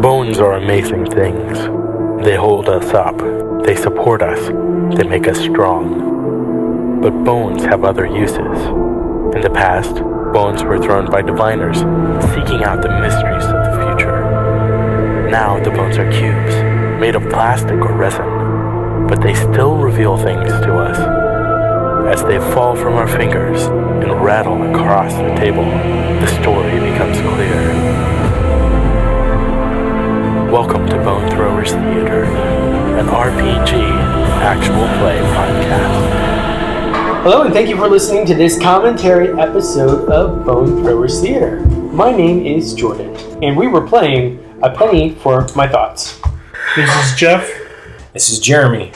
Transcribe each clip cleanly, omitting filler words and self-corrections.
Bones are amazing things. They hold us up. They support us. They make us strong. But bones have other uses. In the past, bones were thrown by diviners, seeking out the mysteries of the future. Now the bones are cubes, made of plastic or resin, but they still reveal things to us. As they fall from our fingers and rattle across the table, the story becomes clear. Welcome to Bone Throwers Theater, an RPG actual play podcast. Hello, and thank you for listening to this commentary episode of Bone Throwers Theater. My name is Jordan, and we were playing A Penny for My Thoughts. This is Jeff. This is Jeremy.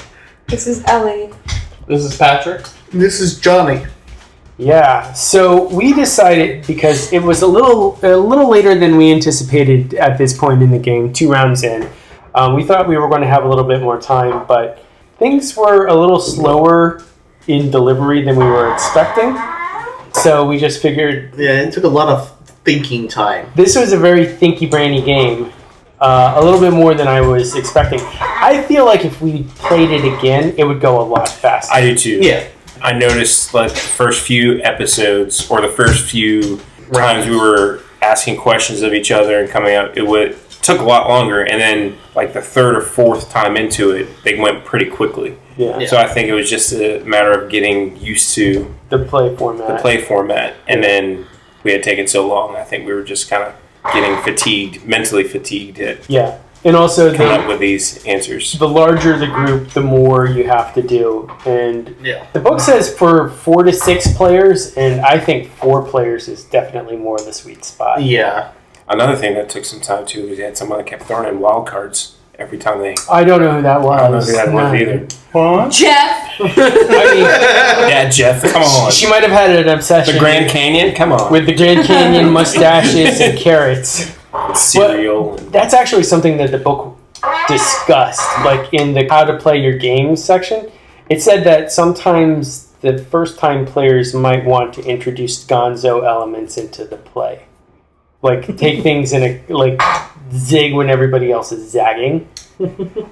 This is Ellie. This is Patryc. This is Johnny. Yeah, so we decided, because it was a little later than we anticipated at this point in the game, 2 rounds in. We thought we were going to have a little bit more time, but things were a little slower in delivery than we were expecting. So we just figured... Yeah, it took a lot of thinking time. This was a very thinky-brainy game. A little bit more than I was expecting. I feel like if we played it again, it would go a lot faster. I do too. Yeah. I noticed like the first few episodes or the first few times we were asking questions of each other and coming up, it took a lot longer. And then like the third or fourth time into it, they went pretty quickly. Yeah. So I think it was just a matter of getting used to The play format. And then we had taken so long. I think we were just kind of getting mentally fatigued at And also coming up with these answers. The larger the group, the more you have to do. And the book says for 4 to 6 players, and I think 4 players is definitely more the sweet spot. Yeah. Another thing that took some time too was you had someone that kept throwing in wild cards every time they... I don't know who that was. I don't know who that was either. What? Jeff! I mean, Yeah, Jeff, come on. she might have had an obsession The Grand Canyon? Come on. with the Grand Canyon mustaches and carrots. Cereal. That's actually something that the book discussed, like in the how to play your games section. It said that sometimes the first time players might want to introduce gonzo elements into the play. Like take things in a, like zig when everybody else is zagging.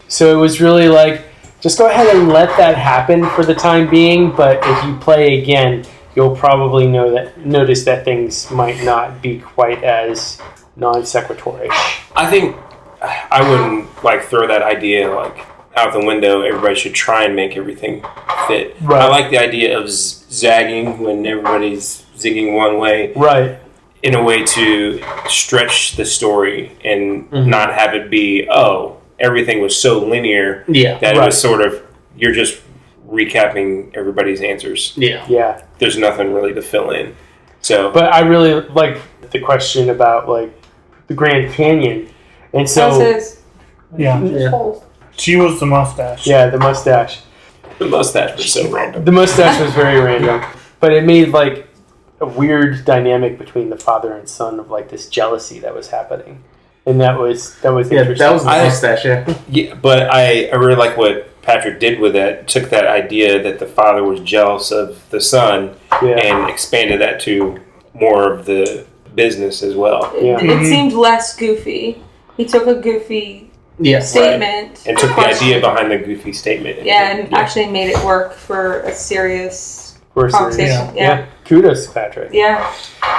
So it was really like, just go ahead and let that happen for the time being, but if you play again, you'll probably notice that things might not be quite as non-sequitur-ish. I think I wouldn't like throw that idea like out the window. Everybody should try and make everything fit. Right. I like the idea of zagging when everybody's zigging one way. Right. In a way to stretch the story and not have it be, everything was so linear that it was sort of, you're just recapping everybody's answers. Yeah. There's nothing really to fill in. So, But I really like the question about like the Grand Canyon. And so Yeah. She was the mustache. yeah, the mustache. the mustache was so random. The mustache was very random. But it made like a weird dynamic between the father and son of like this jealousy that was happening. And that was interesting. That was the mustache, Yeah, but I really like what Patryc did with that. Took that idea that the father was jealous of the son and expanded that to more of the business as well. Yeah. It seemed less goofy. He took a goofy statement. And took the idea behind the goofy statement. And actually made it work for a serious conversation. Yeah. Kudos, Patryc. Yeah.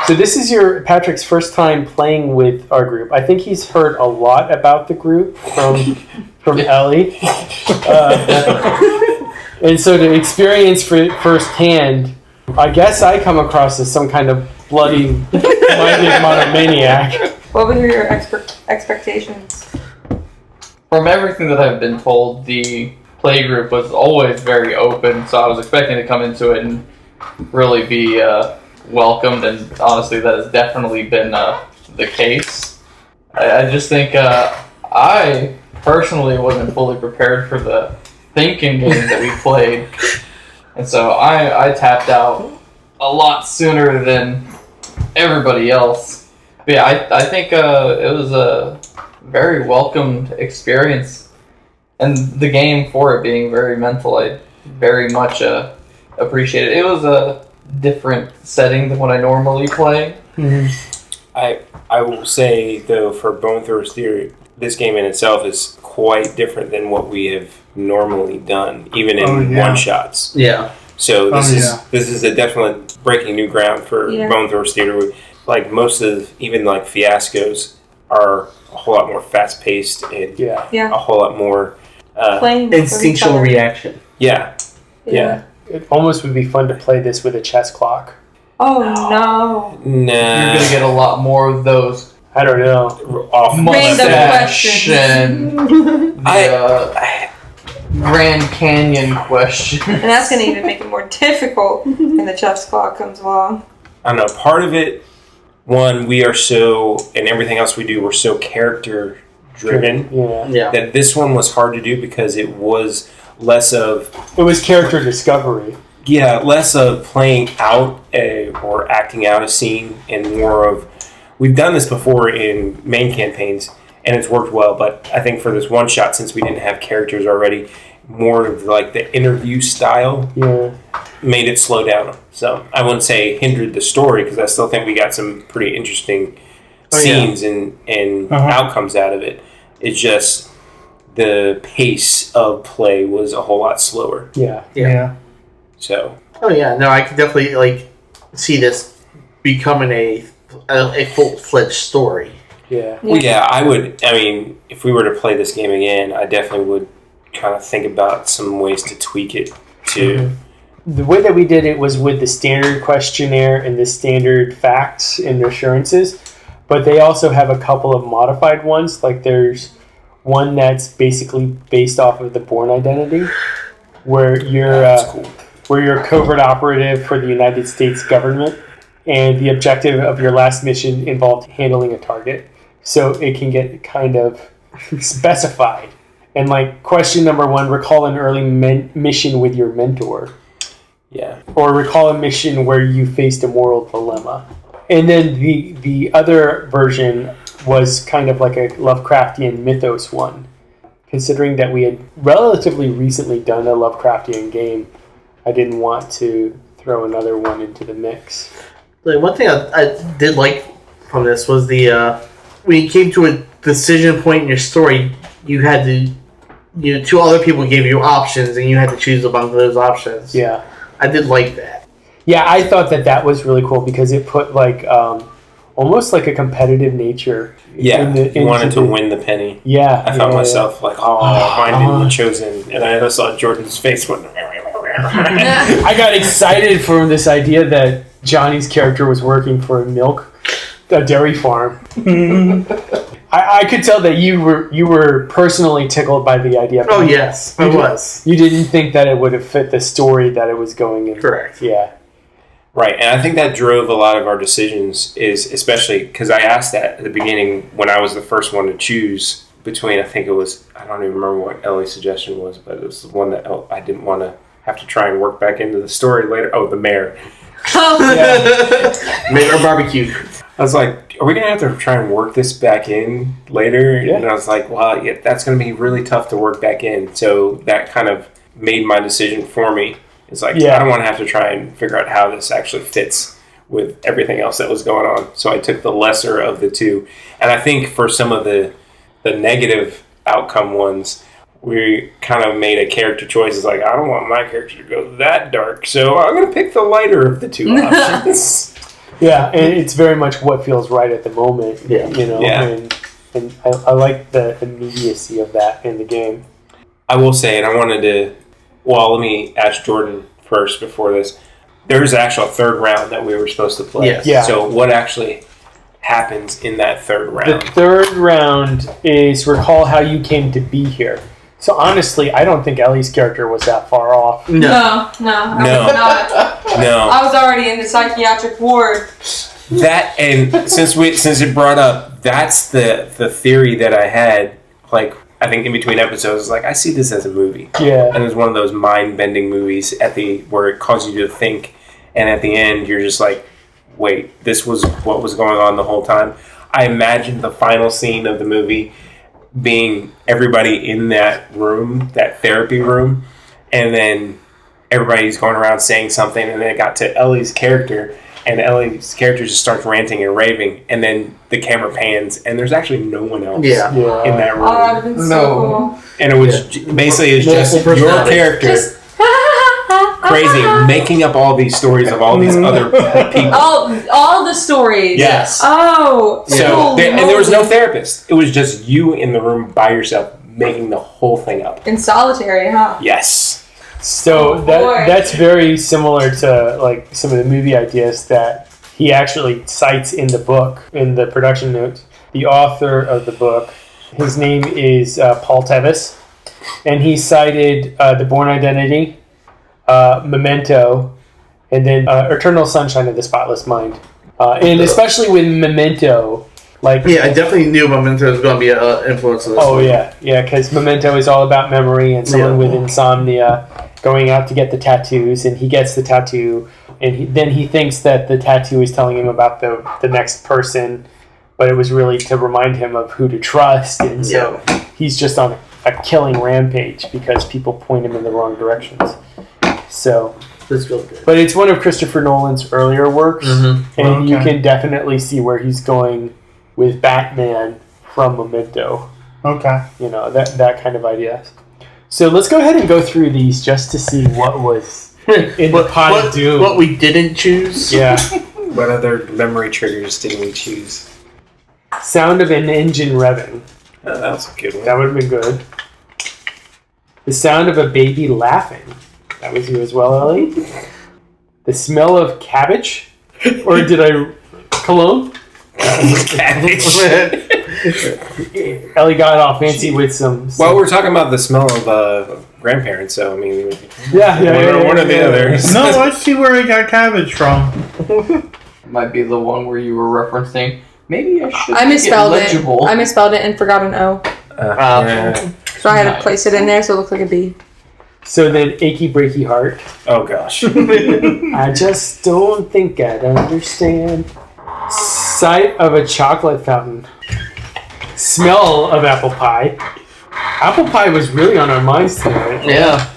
So this is Patrick's first time playing with our group. I think he's heard a lot about the group from Ellie. And so to experience firsthand, I guess I come across as some kind of bloody-minded monomaniac. What were your expectations? From everything that I've been told, the play group was always very open, so I was expecting to come into it and really be welcomed, and honestly that has definitely been the case. I just think I personally wasn't fully prepared for the thinking game that we played, and so I tapped out a lot sooner than everybody else. But yeah, I think it was a very welcomed experience, and the game for it being very mental, I very much appreciate it. It was a different setting than what I normally play. I will say though, for Bone Throwers Theater, this game in itself is quite different than what we have normally done, even in one-shots. Yeah. So this is a definite breaking new ground for Bone Throwers Theater. Like most of even like fiascos are a whole lot more fast-paced and a whole lot more instinctual reaction. Yeah. It almost would be fun to play this with a chess clock. Oh no! Nah. You're gonna get a lot more of those. I don't know. Random questions. Grand Canyon question. And that's going to even make it more difficult when the chess clock comes along. I don't know. Part of it, one, we are so, and everything else we do, we're so character driven. Yeah. That this one was hard to do because it was less of. It was character discovery. Yeah, less of playing out or acting out a scene and more of. We've done this before in main campaigns, and it's worked well, but I think for this one shot, since we didn't have characters already, more of like the interview style made it slow down. So I wouldn't say hindered the story, because I still think we got some pretty interesting scenes and outcomes out of it. It's just the pace of play was a whole lot slower. Yeah. So. Oh yeah, no, I could definitely see this becoming a full-fledged story. Yeah. Well, yeah, I would. I mean, if we were to play this game again, I definitely would kind of think about some ways to tweak it too. The way that we did it was with the standard questionnaire and the standard facts and assurances, but they also have a couple of modified ones. Like there's one that's basically based off of the Bourne identity, where you're where you're a covert operative for the United States government, and the objective of your last mission involved handling a target. So it can get kind of specified. And like question number 1, recall an early mission with your mentor. Yeah. Or recall a mission where you faced a moral dilemma. And then the other version was kind of like a Lovecraftian mythos one. Considering that we had relatively recently done a Lovecraftian game, I didn't want to throw another one into the mix. Like, one thing I did like from this was when you came to a decision point in your story, you had to, two other people gave you options, and you had to choose among those options. Yeah. I did like that. Yeah, I thought that was really cool because it put like almost like a competitive nature. Yeah, you wanted to win the penny. Yeah. I felt myself like, mine didn't get chosen. And I saw Jordan's face went. I got excited for this idea that Johnny's character was working for a dairy farm. I could tell that you were personally tickled by the idea. Oh yes, I was. You didn't think that it would have fit the story that it was going in. Correct. Yeah. Right, and I think that drove a lot of our decisions, is especially because I asked that at the beginning when I was the first one to choose between, I think it was, I don't even remember what Ellie's suggestion was, but it was the one that I didn't want to have to try and work back into the story later. Oh, the mayor. Mayor barbecue. I was like, are we going to have to try and work this back in later? Yeah. And I was like, well, yeah, that's going to be really tough to work back in. So that kind of made my decision for me. It's like, I don't want to have to try and figure out how this actually fits with everything else that was going on. So I took the lesser of the two. And I think for some of the negative outcome ones, we kind of made a character choice. It's like, I don't want my character to go that dark, so I'm going to pick the lighter of the two options. Yeah, and it's very much what feels right at the moment. Yeah. And I like the immediacy of that in the game. I will say, and I wanted to... Well, let me ask Jordan first before this. There's actually a third round that we were supposed to play. Yes. Yeah. So what actually happens in that third round? The third round is recall how you came to be here. So honestly, I don't think Ellie's character was that far off. No, I was not. No. I was already in the psychiatric ward. That, and since it brought up, that's the theory that I had, like, I think in between episodes, like, I see this as a movie. Yeah. And it's one of those mind-bending movies where it causes you to think, and at the end, you're just like, wait, this was what was going on the whole time. I imagined the final scene of the movie being everybody in that room, that therapy room, and then everybody's going around saying something, and then it got to Ellie's character, and Ellie's character just starts ranting and raving, and then the camera pans, and there's actually no one else in that room. Oh, that would have been so cool. And it was basically it's just your character crazy, making up all these stories of all these other people. All the stories. Yes. Oh. So and there was no therapist. It was just you in the room by yourself, making the whole thing up. In solitary, huh? Yes. So that's very similar to like some of the movie ideas that he actually cites in the book, in the production notes. The author of the book, his name is Paul Tevis, and he cited The Bourne Identity, Memento, and then Eternal Sunshine of the Spotless Mind. And especially with Memento, like... Yeah, I definitely knew Memento was going to be an influence on this one. Yeah, because Memento is all about memory and someone with insomnia going out to get the tattoos, and he gets the tattoo, and then he thinks that the tattoo is telling him about the next person, but it was really to remind him of who to trust, and so he's just on a killing rampage because people point him in the wrong directions. So that's really good. But it's one of Christopher Nolan's earlier works, and you can definitely see where he's going with Batman from Memento. Okay. You know, that kind of idea. So let's go ahead and go through these just to see what was in the pot of doom. What we didn't choose. Yeah. What other memory triggers didn't we choose? Sound of an engine revving. Oh, that was a good one. That would have been good. The sound of a baby laughing. That was you as well, Ellie. The smell of cabbage? Or did I... Cologne? Cabbage. Ellie got all fancy with some... Well, we're talking about the smell of grandparents, so I mean... Yeah. One or the other. No, I see where I got cabbage from. Might be the one where you were referencing. Maybe I should I misspelled make it legible. I misspelled it and forgot an O. Yeah. So I had to place it in there so it looked like a B. So then, achy breaky heart. Oh, gosh. I just don't think I'd understand. Sight of a chocolate fountain. Smell of apple pie. Apple pie was really on our minds tonight. Yeah.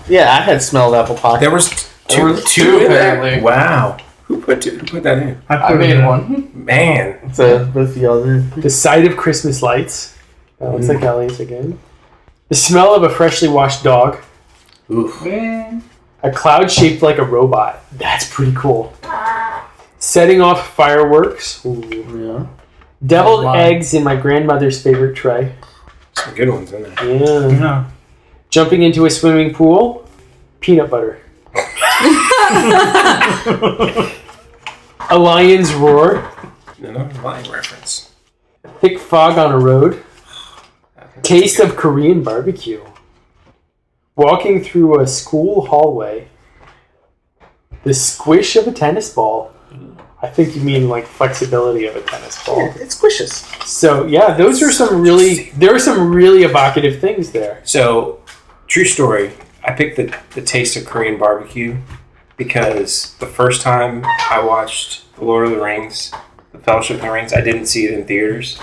Yeah, I had smelled apple pie. There was two in there? apparently. Wow. Who put that in? I made one. Man. So both of y'all did. The sight of Christmas lights. That looks like Ellie's again. The smell of a freshly washed dog. Oof. A cloud shaped like a robot. That's pretty cool. Setting off fireworks. Ooh. Yeah. Deviled eggs in my grandmother's favorite tray. Some good ones in there. Yeah. Yeah. Jumping into a swimming pool. Peanut butter. A lion's roar. No line reference. Thick fog on a road. Taste of Korean barbecue. Walking through a school hallway. The squish of a tennis ball. I think you mean like flexibility of a tennis ball. Yeah, it squishes. So yeah, those are some really. There are some really evocative things there. So, true story. I picked the taste of Korean barbecue because the first time I watched The Lord of the Rings, The Fellowship of the Rings, I didn't see it in theaters.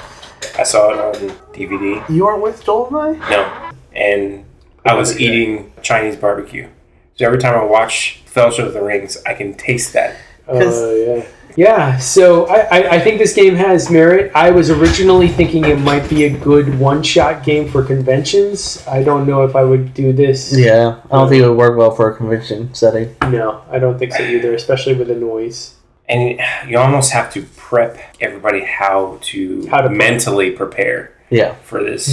I saw it on DVD. You are with Joel and I? No. And I was eating Chinese barbecue. So every time I watch Fellowship of the Rings, I can taste that. Yeah. Yeah, so I think this game has merit. I was originally thinking it might be a good one-shot game for conventions. I don't know if I would do this. Yeah, I don't think it would work well for a convention setting. No, I don't think so either, especially with the noise. And you almost have to prep everybody how to mentally prepare for this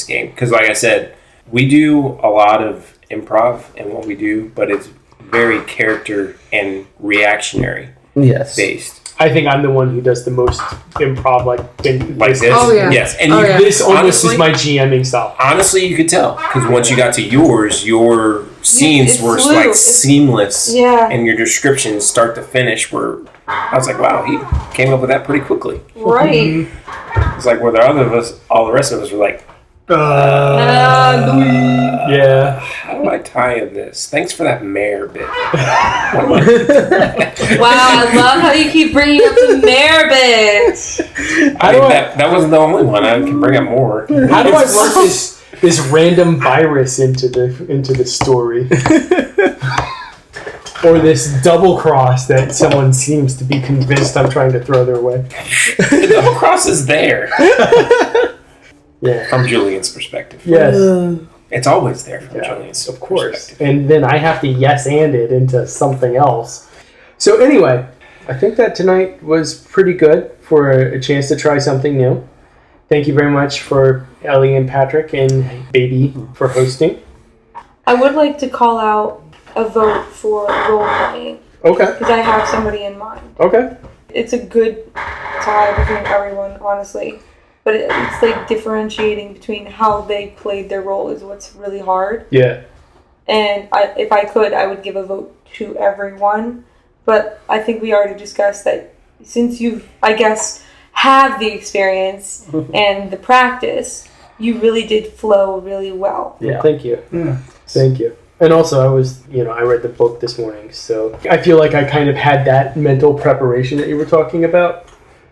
game. Because like I said, we do a lot of improv in what we do, but it's very character and reactionary based. I think I'm the one who does the most improv like this. Oh, yeah. Yes. And this almost is my GMing style. Honestly, you could tell. Because once you got to yours, your scenes were like seamless. Yeah. And your descriptions start to finish were... I was like, wow, he came up with that pretty quickly. Right. It's like where all the rest of us were like, yeah. How do I tie in this? Thanks for that mayor bit. Wow, I love how you keep bringing up the mayor bit. That wasn't the only one. I can bring up more. How do I work this random virus into the story? or this double cross that someone seems to be convinced I'm trying to throw their way. The double cross is there. Yeah. From Julian's perspective. Yes. It's always there from Yeah, Julian's of course. perspective. And then I have to yes and it into something else. So anyway, I think that tonight was pretty good for a chance to try something new. Thank you very much for Ellie and Patryc and Baby for hosting. I would like to call out a vote for role playing Okay. because I have somebody in mind. Okay. It's a good tie between everyone, honestly. But it's like differentiating between how they played their role is what's really hard. Yeah. And if I could, I would give a vote to everyone. But I think we already discussed that since you've, I guess, have the experience and the practice, you really did flow really well. Yeah. Thank you. Thank you. And also, I read the book this morning, so I feel like I kind of had that mental preparation that you were talking about.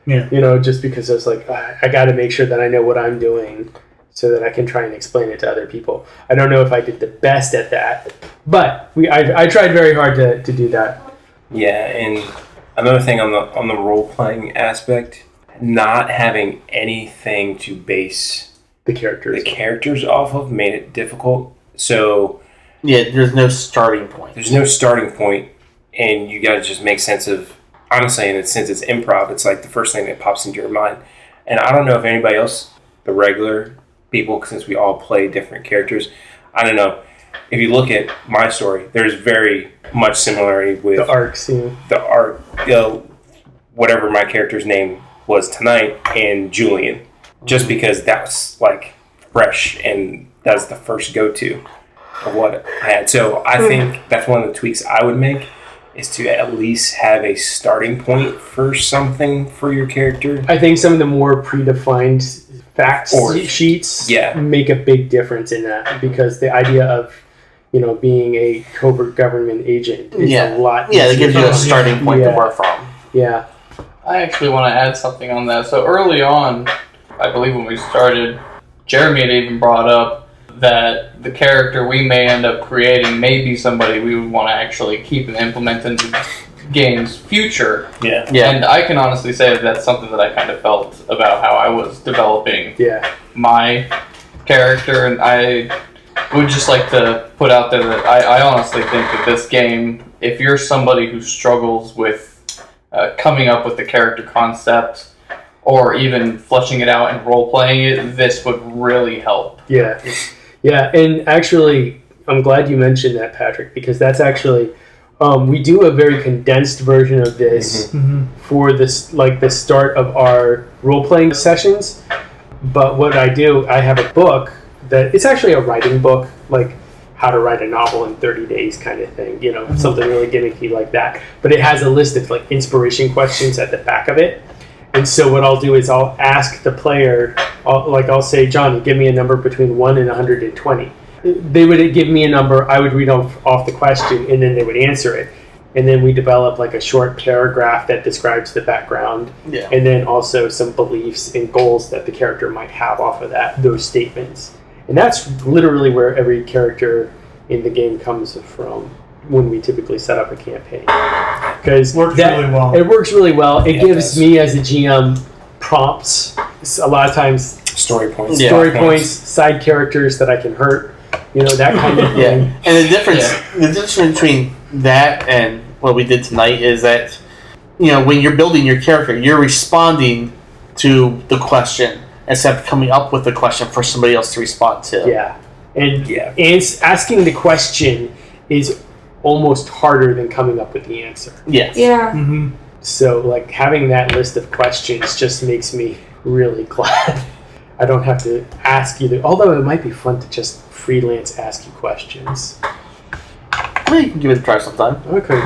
Yeah. Just because I was like, I got to make sure that I know what I'm doing so that I can try and explain it to other people. I don't know if I did the best at that, but I tried very hard to do that. Yeah, and another thing on the role playing aspect, not having anything to base the characters off of made it difficult. So Yeah, there's no starting point. there's no starting point, and you got to just make sense of. Honestly, and since it's improv, it's like the first thing that pops into your mind. And I don't know if anybody else, the regular people, since we all play different characters, I don't know. If you look at my story, there's very much similarity with The arcs, the arc, whatever my character's name was tonight, and Julian. Just because that was like fresh, and that's the first go-to of what I had. So I think that's one of the tweaks I would make. Is to at least have a starting point for something for your character. I think some of the more predefined facts sheets make a big difference in that, because the idea of being a covert government agent is a lot easier. Yeah, it gives you a starting point to work from. Yeah. I actually want to add something on that. So early on, I believe when we started, Jeremy had even brought up that the character we may end up creating may be somebody we would want to actually keep and implement into the game's future. Yeah. And I can honestly say that that's something that I kind of felt about how I was developing my character, and I would just like to put out there that I honestly think that this game, if you're somebody who struggles with coming up with the character concept or even fleshing it out and role-playing it, this would really help. Yeah, and actually, I'm glad you mentioned that, Patryc, because that's actually, we do a very condensed version of this for this, like the start of our role-playing sessions. But what I do, I have a book that, it's actually a writing book, like how to write a novel in 30 days kind of thing, something really gimmicky like that. But it has a list of like inspiration questions at the back of it. And so what I'll do is I'll ask the player, I'll say, Johnny, give me a number between 1 and 120. They would give me a number, I would read off the question, and then they would answer it. And then we develop like a short paragraph that describes the background. Yeah. And then also some beliefs and goals that the character might have off of those statements. And that's literally where every character in the game comes from when we typically set up a campaign. Because really well. It works really well. It gives me as a GM prompts. A lot of times Story points. points, side characters that I can hurt, that kind of thing. And the difference between that and what we did tonight is that, when you're building your character, you're responding to the question instead of coming up with the question for somebody else to respond to. Yeah. And asking the question is almost harder than coming up with the answer. Yes. Yeah. Mm-hmm. So, like, having that list of questions just makes me really glad I don't have to ask you although it might be fun to just freelance ask you questions. Well, you can give it a try sometime. Okay.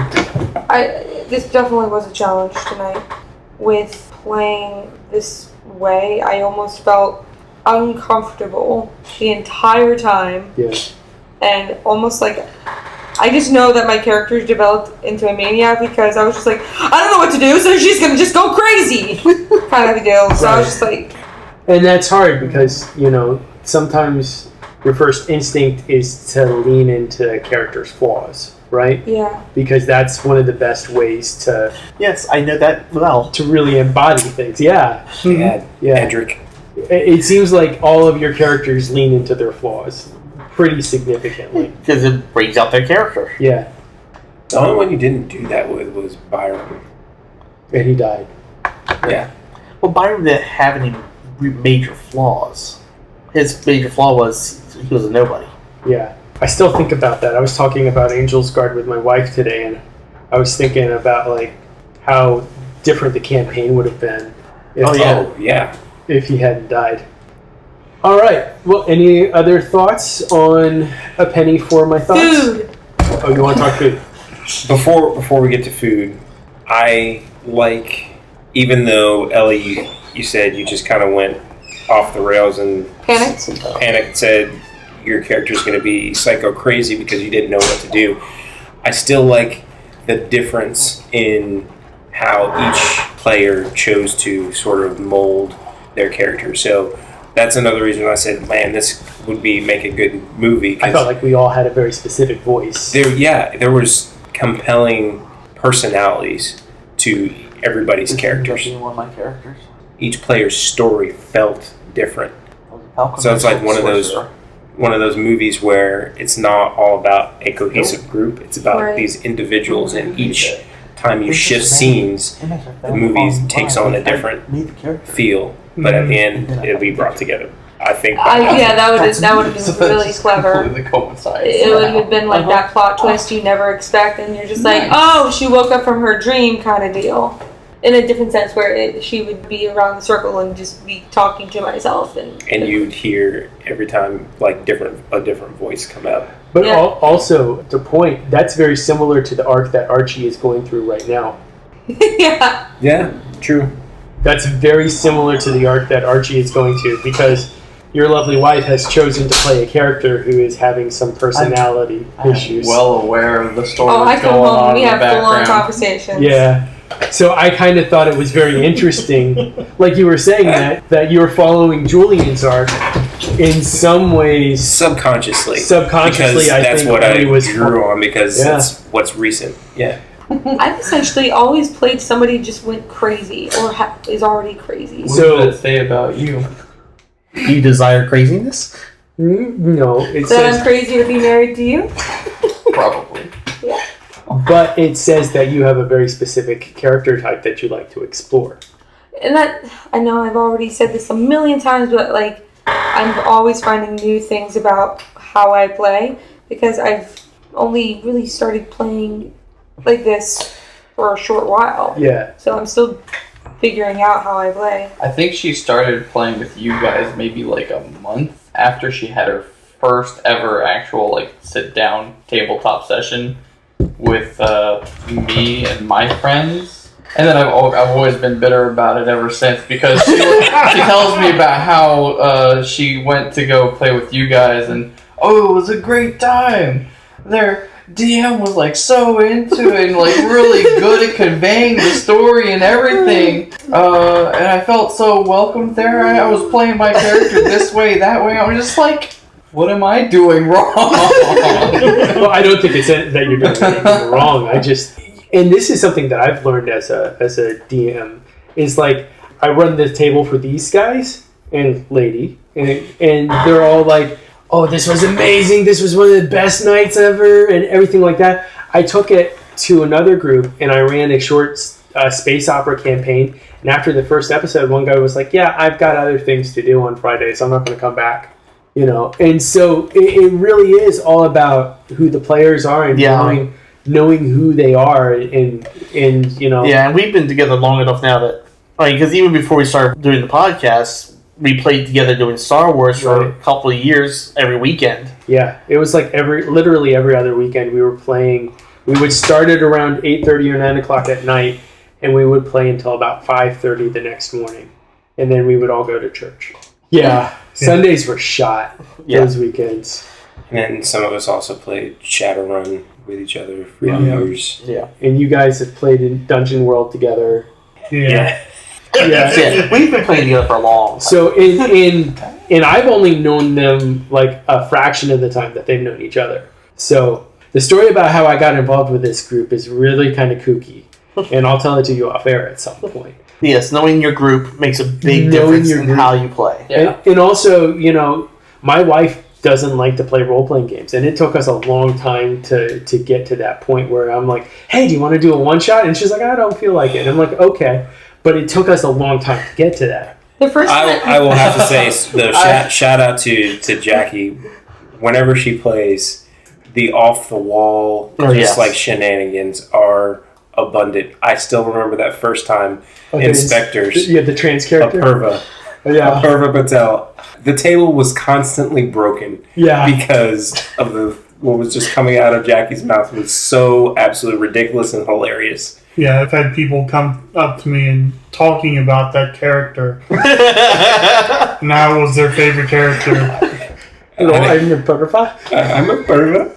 This definitely was a challenge tonight. With playing this way, I almost felt uncomfortable the entire time. Yeah. And almost like I just know that my character developed into a maniac because I was just like, I don't know what to do, so she's gonna just go crazy, kind of a deal. So I was just like, and that's hard because sometimes your first instinct is to lean into a character's flaws. right? Yeah. Because that's one of the best ways to Yes, I know that well. really embody things. Yeah. Yeah, Yeah. Patryc. It seems like all of your characters lean into their flaws pretty significantly. Because it brings out their character. Yeah. The only one you didn't do that with was Byron. And he died. Yeah. Well, Byron didn't have any major flaws. His major flaw was he was a nobody. Yeah. I still think about that. I was talking about Angel's Guard with my wife today, and I was thinking about like how different the campaign would have been if he hadn't died. All right. Well, any other thoughts on A Penny for My Thoughts? Food. Oh, you want to talk food? Before we get to food, I like, even though Ellie, you said you just kind of went off the rails and Panicked. and said your character's going to be psycho crazy because you didn't know what to do. I still like the difference in how each player chose to sort of mold their character. So that's another reason I said, man, this would make a good movie. I felt like we all had a very specific voice. There was compelling personalities to everybody's characters. Being one of my characters. Each player's story felt different. So it's like one of those movies where it's not all about a cohesive group. It's about these individuals, and each time you shift scenes, the movie takes on a different feel. But at the end, it'll be brought together. I think. That would have been really clever. It would have been like that plot twist you never expect, and you're just like, oh, she woke up from her dream kind of deal. In a different sense, where she would be around the circle and just be talking to myself, and you'd hear every time like a different voice come out. But also, to point, that's very similar to the arc that Archie is going through right now. yeah. Yeah, true. That's very similar to the arc that Archie is going to, because your lovely wife has chosen to play a character who is having some personality issues. I'm well aware of the story I come going home on and we in the have full-on background. conversations. Yeah. So I kind of thought it was very interesting, like you were saying, that you were following Julian's arc in some ways. Subconsciously, because I that's think what I was drew on because that's what's recent. Yeah. I've essentially always played somebody who just went crazy or is already crazy. What does that say about you? You desire craziness? No, it That I'm says, crazy to be married to you? Probably. Yeah. but it says that you have a very specific character type that you like to explore. And that, I know I've already said this a million times, but like, I'm always finding new things about how I play, because I've only really started playing like this for a short while. Yeah. So I'm still figuring out how I play. I think she started playing with you guys maybe like a month after she had her first ever actual like sit down tabletop session with me and my friends. And then I've always been bitter about it ever since, because she tells me about how she went to go play with you guys, and it was a great time. Their DM was like so into it and like really good at conveying the story and everything. And I felt so welcomed there. I was playing my character this way, that way. I was just like, what am I doing wrong? Well, I don't think it's that you're doing anything wrong. And this is something that I've learned as a DM, is like, I run the table for these guys and lady, and they're all like, oh, this was amazing, this was one of the best nights ever, and everything like that. I took it to another group, and I ran a short space opera campaign, and after the first episode, one guy was like, yeah, I've got other things to do on Friday, so I'm not going to come back. You know, and so it really is all about who the players are and knowing who they are, and you know. Yeah, and we've been together long enough now that, because even before we started doing the podcast, we played together doing Star Wars for a couple of years every weekend. Yeah, it was like literally every other weekend we were playing. We would start at around 8:30 or 9 o'clock at night, and we would play until about 5:30 the next morning, and then we would all go to church. Yeah. Sundays were shot those weekends. And then some of us also played Shadowrun with each other for years. Yeah. And you guys have played in Dungeon World together. Yeah. Yeah. We've been playing together for a long time. So and I've only known them like a fraction of the time that they've known each other. So The story about how I got involved with this group is really kind of kooky, and I'll tell it to you off air at some point. Yes, knowing your group makes a big Knowing difference your in group. how you play. Yeah. And also, my wife doesn't like to play role-playing games, and it took us a long time to get to that point where I'm like, hey, do you want to do a one-shot? And she's like, I don't feel like it. And I'm like, okay. But it took us a long time to get to that. The first I will have to say, though, shout out to Jackie. Whenever she plays, the off-the-wall, like shenanigans are abundant. I still remember that first time. Inspectors. The trans character. Apurva. Yeah. Apurva Patel. The table was constantly broken. Yeah. Because of what was just coming out of Jackie's mouth was so absolutely ridiculous and hilarious. Yeah, I've had people come up to me and talking about that character. And that was their favorite character. I'm a Apurva. I'm a Apurva.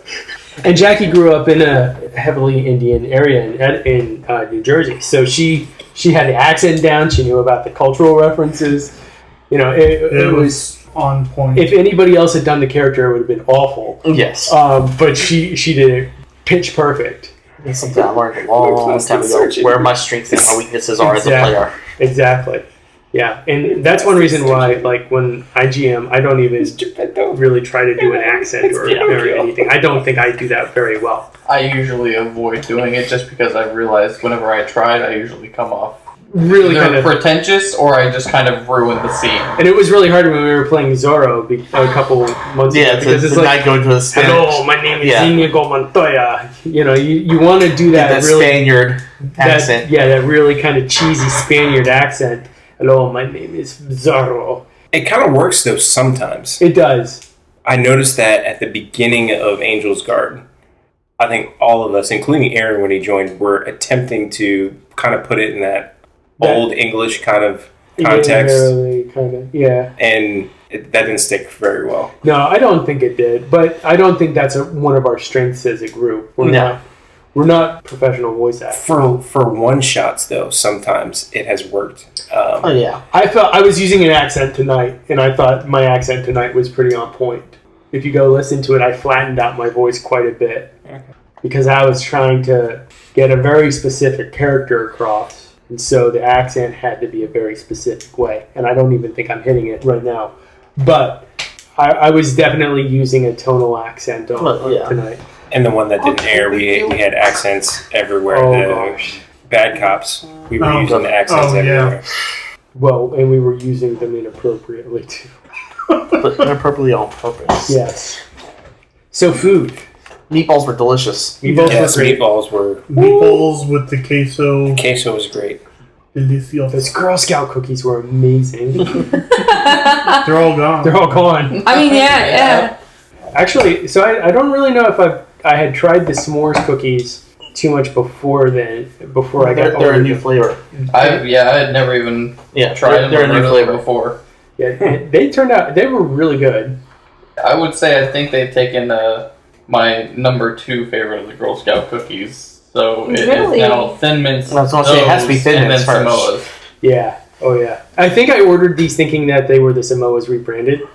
And Jackie grew up in a heavily Indian area in New Jersey, so she had the accent down. She knew about the cultural references. It was on point. If anybody else had done the character, it would have been awful. Yes. But she did it pitch perfect. It's something I learned a long time ago. Where my strengths and my weaknesses are as a player. Exactly. Yeah, and that's one reason why, like, when I GM, I don't even really try to do an accent or anything. I don't think I do that very well. I usually avoid doing it just because I realized whenever I tried, I usually come off really either kind of pretentious or I just kind of ruin the scene. And it was really hard when we were playing Zorro a couple months ago. Because it's like, not go to a Spanish. Hello, my name is Inigo Montoya. You want to do that really Spaniard accent. That really kind of cheesy Spaniard accent. Hello, my name is Zorro. It kind of works, though, sometimes. It does. I noticed that at the beginning of Angel's Guard. I think all of us, including Aaron when he joined, were attempting to kind of put it in that old English kind of context. And that didn't stick very well. No, I don't think it did. But I don't think that's one of our strengths as a group. We're not professional voice actors. For one-shots, though, sometimes it has worked. I felt I was using an accent tonight, and I thought my accent tonight was pretty on point. If you go listen to it, I flattened out my voice quite a bit. Because I was trying to get a very specific character across. And so the accent had to be a very specific way. And I don't even think I'm hitting it right now. But I was definitely using a tonal accent tonight. And the one that didn't air, we had accents everywhere. Gosh. Bad Cops, we were using the accents everywhere. Well, and we were using them inappropriately, too. But inappropriately on purpose. Yes. So food. Meatballs were delicious. Meatballs were... Meatballs with the queso. Queso was great. Delicioso. Those Girl Scout cookies were amazing. They're all gone. They're all gone. I mean, yeah. Actually, so I don't really know if I had tried the s'mores cookies too much before I got They're a new flavor. I had never even tried them. They're a new flavor before. Yeah, they turned out, they were really good. I would say I think they've taken my number 2 favorite of the Girl Scout cookies. So it is now Thin Mints. I was going to say it has to be Thin Mints first. Samoas. Yeah. Oh yeah. I think I ordered these thinking that they were the Samoas rebranded.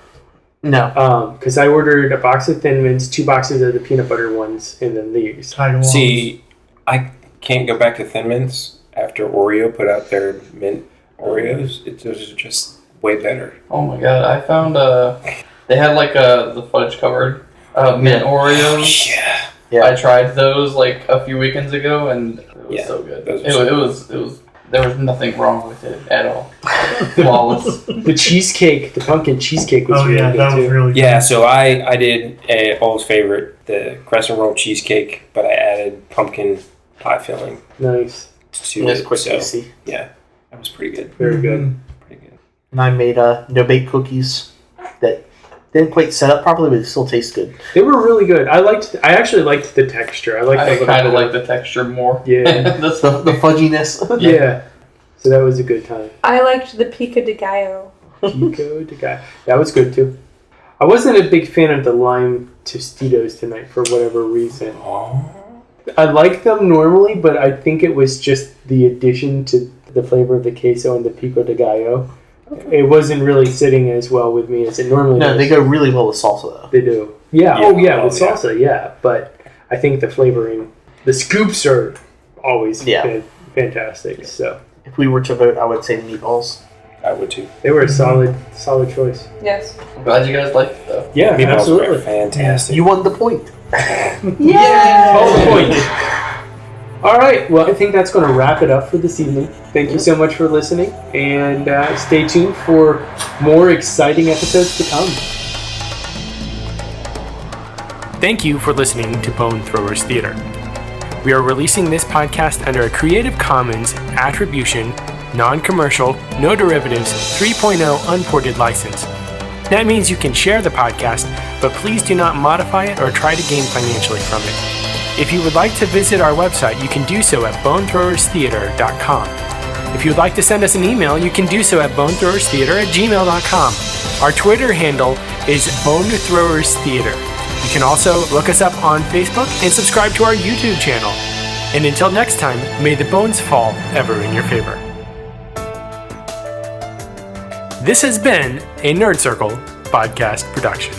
No. Because I ordered a box of Thin Mints, 2 boxes of the peanut butter ones, and then these. See, I can't go back to Thin Mints after Oreo put out their mint Oreos. Those are just way better. Oh my god! I found they had like the fudge covered mint Oreos. Yeah. I tried those like a few weekends ago, and it was so good. It was. There was nothing wrong with it at all. Flawless. The cheesecake, the pumpkin cheesecake was really good too. Was really good. Yeah, so I did Old's favorite, the crescent roll cheesecake, but I added pumpkin pie filling. Nice. To It's it, quick so, and easy. yeah, that was pretty good. Very good. Pretty good. And I made no-bake cookies that didn't quite set up properly, but it still tastes good. They were really good. I actually liked the texture. I kind of like the texture more. Yeah. The fudginess. Yeah. So that was a good time. I liked the pico de gallo. Pico de gallo. That was good too. I wasn't a big fan of the lime Tostitos tonight for whatever reason. I like them normally, but I think it was just the addition to the flavor of the queso and the pico de gallo. Okay. It wasn't really sitting as well with me as it normally does. No, they go really well with salsa, though. They do. Yeah. With salsa, yeah. But I think the flavoring, the scoops are always fantastic. So If we were to vote, I would say meatballs. I would too. they were a solid choice. Yes. I'm glad you guys liked it though. Yeah, Meatballs were absolutely. fantastic. You won the point. All the point. All right. Well, I think that's going to wrap it up for this evening. Thank you so much for listening, and stay tuned for more exciting episodes to come. Thank you for listening to Bone Throwers Theater. We are releasing this podcast under a Creative Commons Attribution, Non-Commercial, No Derivatives 3.0 Unported license. That means you can share the podcast, but please do not modify it or try to gain financially from it. If you would like to visit our website, you can do so at bonethrowerstheater.com. If you would like to send us an email, you can do so at bonethrowerstheater@gmail.com. Our Twitter handle is bonethrowerstheater. You can also look us up on Facebook and subscribe to our YouTube channel. And until next time, may the bones fall ever in your favor. This has been a Nerd Circle podcast production.